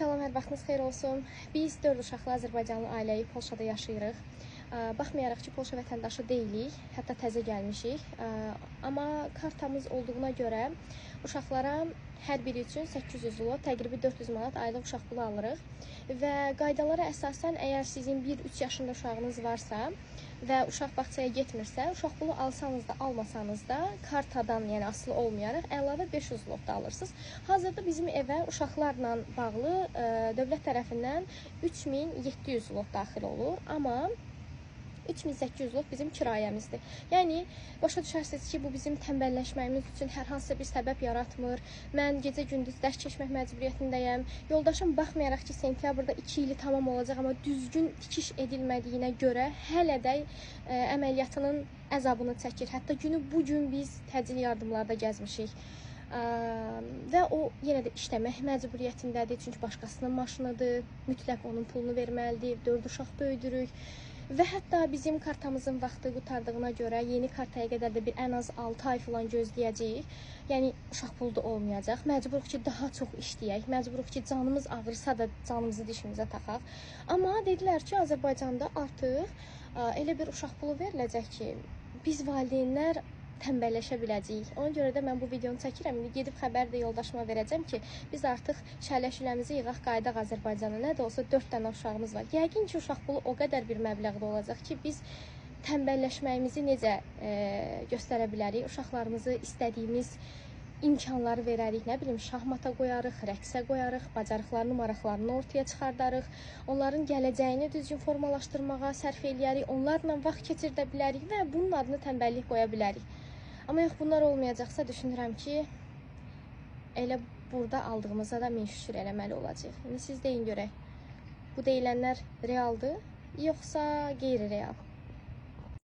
Salam, hər vaxtınız xeyir olsun. Biz 4 uşaqlı Azərbaycanlı ailəyik, Polşada yaşayırıq. Baxmayaraq ki, Polşa vətəndaşı deyilik, hətta təzə gəlmişik. Amma kartamız olduğuna görə uşaqlara hər biri üçün 800 zlot, təqribi 400 manat aylıq uşaq pulu alırıq. Və qaydalara əsasən, əgər sizin 1-3 yaşında uşağınız varsa və uşaq bağçaya getmirsə, uşaq pulu alsanız da, almasanız da kartadan, yəni asılı olmayaraq əlavə 500 zlot da alırsınız. Hazırda bizim evə uşaqlarla bağlı dövlət tərəfindən 3700 zlot daxil olur, amma 3800 zlot bizim kirayəmizdir. Yəni, başa düşərsiniz ki, bu bizim tənbəlləşməyimiz üçün hər hansısa bir səbəb yaratmır. Mən gecə-gündüz dərs keçmək məcburiyyətindəyəm. Yoldaşım baxmayaraq ki, sentyabrda 2 ili tamam olacaq, amma düzgün tikiş edilmədiyinə görə hələ də əməliyyatının əzabını çəkir. Hətta bu gün biz təcil yardımlarda gəzmişik. Və o yenə də işləmək məcburiyyətindədir, çünki başqasının maşınıdır, mütləq onun pulunu verməlidir, 4 uşaq böyüdürük. Və hətta bizim kartamızın vaxtı qurtardığına görə yeni kartaya qədər də ən az 6 ay falan gözləyəcəyik. Yəni, uşaq pulu da olmayacaq. Məcburuq ki, daha çox işləyək. Məcburuq ki, canımız ağrısa da canımızı dişimizə taxaq. Amma dedilər ki, Azərbaycanda artıq elə bir uşaq pulu veriləcək ki, biz valideynlər tənbəlləşə biləcəyik. Ona görə də mən bu videonu çəkirəm. İndi gedib xəbər də yoldaşıma verəcəm ki, biz artıq şərlə-şüləmizi yığaq, qaydaq Azərbaycana. Nə də olsa 4 dənə uşağımız var. Yəqin ki, uşaq pulu o qədər bir məbləğdə olacaq ki, biz tənbəlləşməyimizi necə göstərə bilərik? Uşaqlarımızı istədiyimiz imkanları verərik, nə bilim, şahmata qoyarıq, rəqsə qoyarıq, bacarıqlarını, maraqlarını ortaya çıxardarıq, onların gələcəyini düzgün formalaşdırmağa sərf eləyərik, onlarla vaxt keçirdə bilərik və bunun adını tənbəllik qoya bilərik. Amma yox, bunlar olmayacaqsa düşünürəm ki, elə burada aldığımıza da min şükür eləməli olacaq. İndi siz deyin görək, bu deyilənlər realdır, yoxsa qeyri-real?